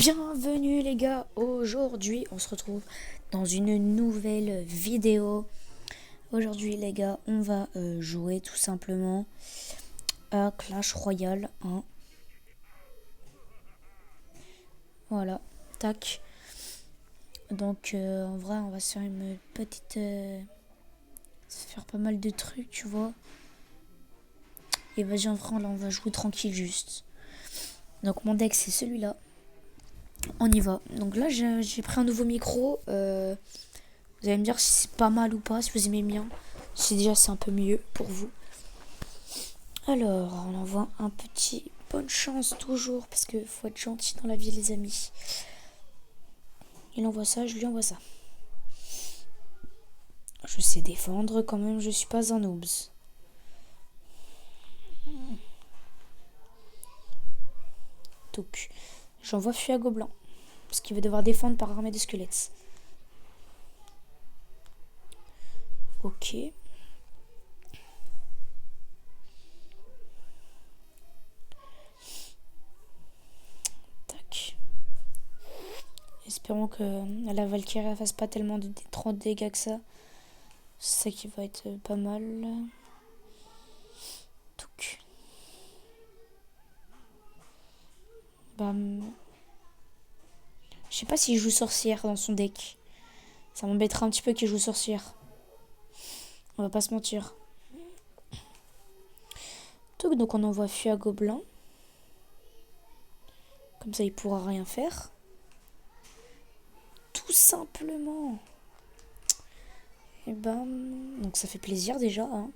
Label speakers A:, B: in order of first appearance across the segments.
A: Bienvenue les gars, aujourd'hui on se retrouve dans une nouvelle vidéo. Aujourd'hui les gars, on va jouer tout simplement à Clash Royale 1. Voilà, tac. Donc en vrai on va se faire une petite... se faire pas mal de trucs, tu vois. Et vas-y en vrai là on va jouer tranquille juste. Donc mon deck c'est celui-là. On y va. Donc là j'ai pris un nouveau micro. Vous allez me dire si c'est pas mal ou pas, si vous aimez bien. Si déjà c'est un peu mieux pour vous. Alors, on envoie un petit bonne chance toujours, parce qu'il faut être gentil dans la vie les amis. Il envoie ça, je lui envoie ça. Je sais défendre quand même, je suis pas un noobs. Donc, j'envoie fuir à Gobelin, parce qu'il va devoir défendre par armée de squelettes. Ok. Tac. Espérons que la Valkyrie fasse pas tellement trop de dégâts que ça. C'est ça qui va être pas mal. Donc. Bam. Je sais pas s'il joue sorcière dans son deck. Ça m'embêtera un petit peu qu'il joue sorcière. On va pas se mentir. Donc on envoie fuir à Gobelin. Comme ça il pourra rien faire. Tout simplement. Et bam. Donc ça fait plaisir déjà. Hein.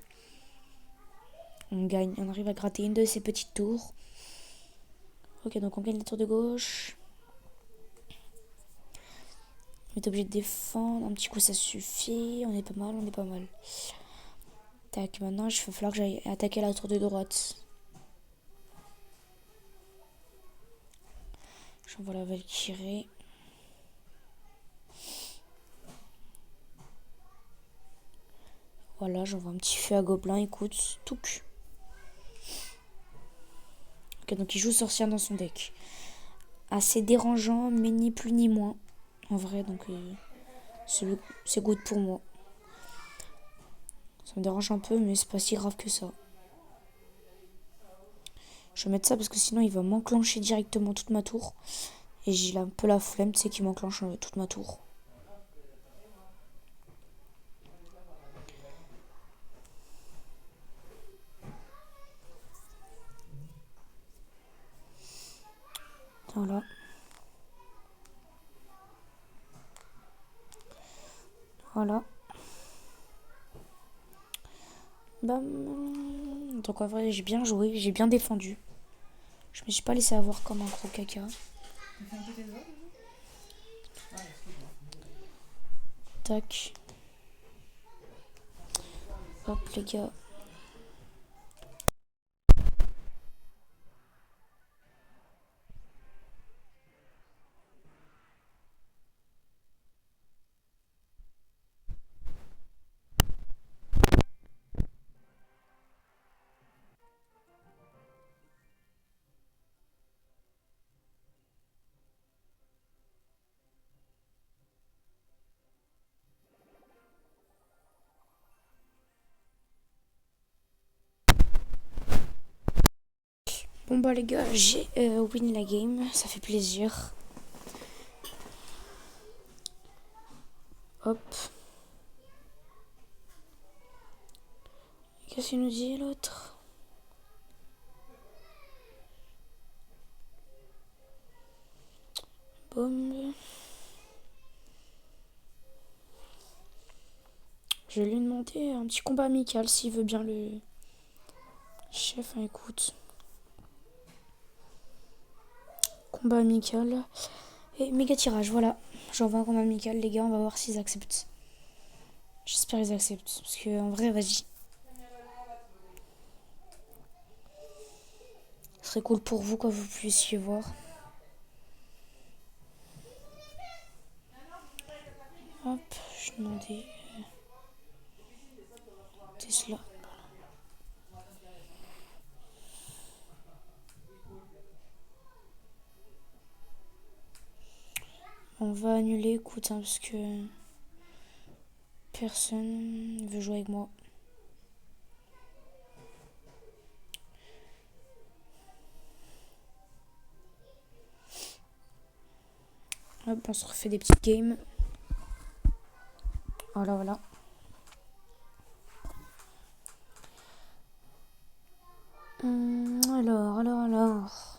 A: On gagne. On arrive à gratter une de ces petites tours. Ok, donc on gagne la tour de gauche. On est obligé de défendre. Un petit coup ça suffit. On est pas mal, on est pas mal. Tac, maintenant il va falloir que j'aille attaquer la tour de droite. J'envoie la Valkyrie. Voilà, j'envoie un petit feu à Gobelin, écoute, touc. Ok, donc il joue sorcière dans son deck. Assez dérangeant, mais ni plus ni moins. En vrai, donc c'est good pour moi. Ça me dérange un peu, mais c'est pas si grave que ça. Je vais mettre ça parce que sinon il va m'enclencher directement toute ma tour. Et j'ai un peu la flemme, tu sais, qu'il m'enclenche toute ma tour. Voilà. Voilà. Bam. Donc en vrai, j'ai bien joué, j'ai bien défendu. Je me suis pas laissé avoir comme un gros caca. Tac. Hop les gars. Bon bah les gars, j'ai win la game, ça fait plaisir. Hop. Qu'est-ce qu'il nous dit l'autre? Bombe. Je vais lui demander un petit combat amical s'il veut bien le chef. Hein, écoute. Combat amical. Et méga tirage, voilà. J'envoie un combat amical, les gars, on va voir s'ils acceptent. J'espère qu'ils acceptent. Parce que en vrai, vas-y. Ce serait cool pour vous quand vous puissiez voir. Hop, je demandais Tesla. On va annuler, écoute, hein, parce que personne veut jouer avec moi. Hop, on se refait des petites games. Voilà, voilà. Alors.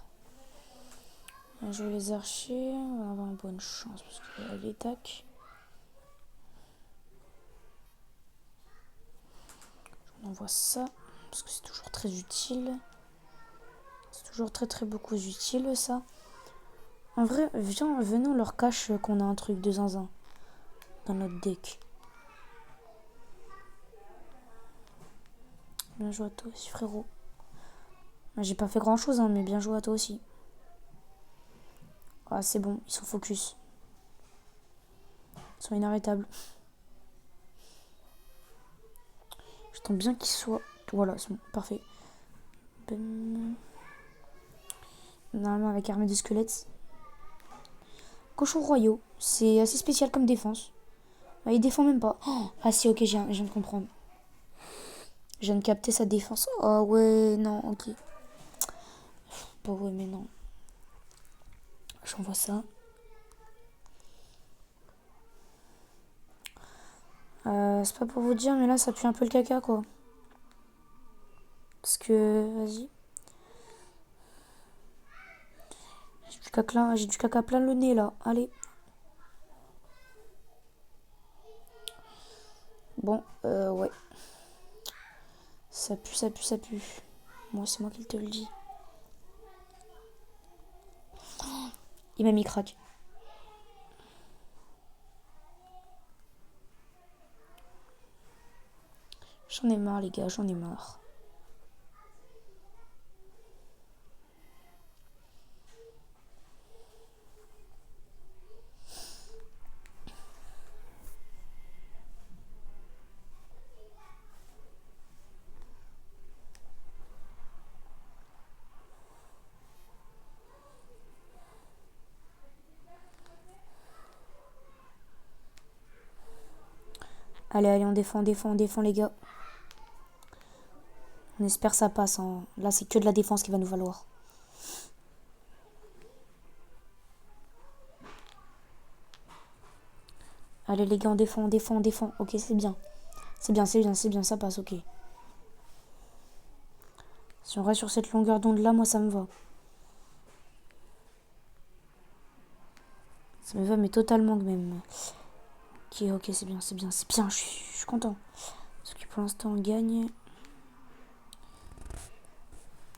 A: On va jouer les archers. On va avoir une bonne chance parce que les tac. On envoie ça parce que c'est toujours très utile. C'est toujours très très beaucoup utile ça. En vrai, viens, venez, on leur cache qu'on a un truc de zinzin dans notre deck. Bien joué à toi aussi, frérot. J'ai pas fait grand chose, hein, mais bien joué à toi aussi. Ah, c'est bon, ils sont focus. Ils sont inarrêtables. Je tente bien qu'ils soient. Voilà, c'est bon, parfait. Normalement, avec armée de squelettes. Cochons royaux, c'est assez spécial comme défense. Ah, il défend même pas. Oh, ah si, ok, je viens de comprendre. Je viens de capter sa défense. Oh ouais, non, ok. Bah ouais, mais non. J'envoie ça. C'est pas pour vous dire, mais là, ça pue un peu le caca, quoi. Parce que, vas-y. J'ai du caca plein le nez, là. Allez. Bon, ouais. Ça pue, ça pue, ça pue. Moi, c'est moi qui te le dis. Il m'a mis crack. J'en ai marre, les gars, j'en ai marre. Allez, allez, on défend, les gars. On espère que ça passe. Hein. Là, c'est que de la défense qui va nous valoir. Allez, les gars, on défend. Ok, c'est bien. C'est bien, ça passe, ok. Si on reste sur cette longueur d'onde-là, moi, ça me va. Ça me va, mais totalement même. Ok, c'est bien. Je suis content. Parce que pour l'instant, on gagne.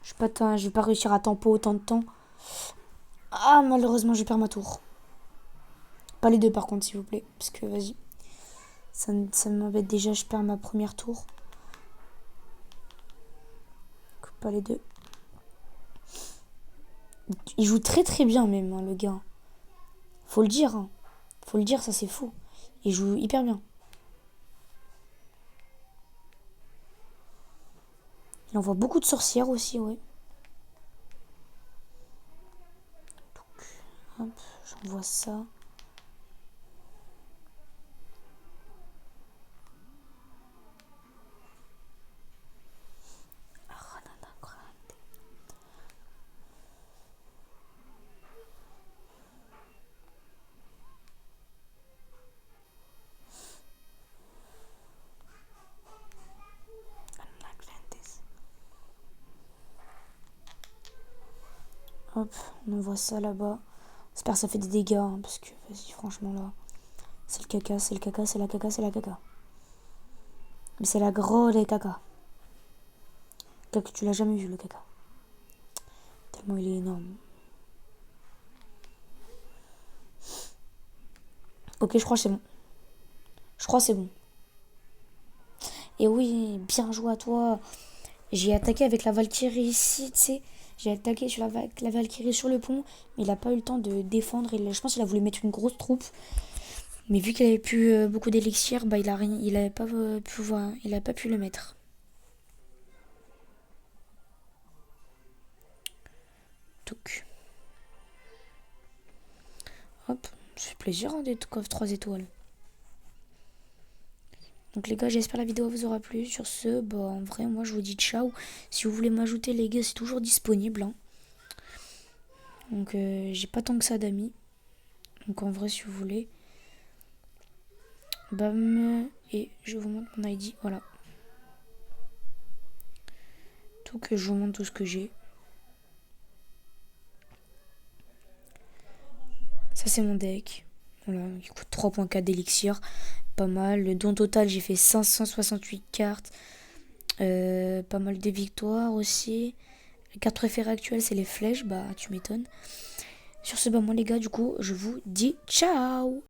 A: Je vais pas réussir à tempo autant de temps. Ah, malheureusement, je perds ma tour. Pas les deux, par contre, s'il vous plaît. Parce que, vas-y. Ça m'embête déjà, je perds ma première tour. Pas les deux. Il joue très très bien, même, hein, le gars. Faut le dire, hein. Faut le dire, ça c'est fou. Il joue hyper bien. Il envoie beaucoup de sorcières aussi, ouais. Donc, hop, j'envoie ça. Hop, on envoie ça là-bas. J'espère que ça fait des dégâts, hein, parce que, vas-y, franchement, là. C'est le caca, c'est la caca. Mais c'est la grosse des caca. Caca, tu l'as jamais vu, le caca. Tellement il est énorme. Ok, je crois que c'est bon. Et oui, bien joué à toi. J'ai attaqué avec la Valkyrie ici, tu sais. J'ai attaqué sur la Valkyrie sur le pont, mais il a pas eu le temps de défendre. Je pense qu'il a voulu mettre une grosse troupe. Mais vu qu'il avait plus beaucoup d'élixir, bah il avait pas pu voir, il a pas pu le mettre. Donc, hop, Ça fait plaisir hein, d'être coffre 3 étoiles. Donc les gars, j'espère la vidéo vous aura plu. Sur ce, bah en vrai, moi je vous dis ciao. Si vous voulez m'ajouter les gars, c'est toujours disponible. Hein. Donc j'ai pas tant que ça d'amis. Donc en vrai, si vous voulez. Bam. Et je vous montre mon ID. Voilà. Tout que je vous montre tout ce que j'ai. Ça c'est mon deck. Voilà, il coûte 3.4 d'élixir. Pas mal. Le don total, j'ai fait 568 cartes. Pas mal de victoires aussi. Les cartes préférées actuelles, c'est les flèches. Bah, tu m'étonnes. Sur ce, bah, moi, les gars, du coup, je vous dis ciao!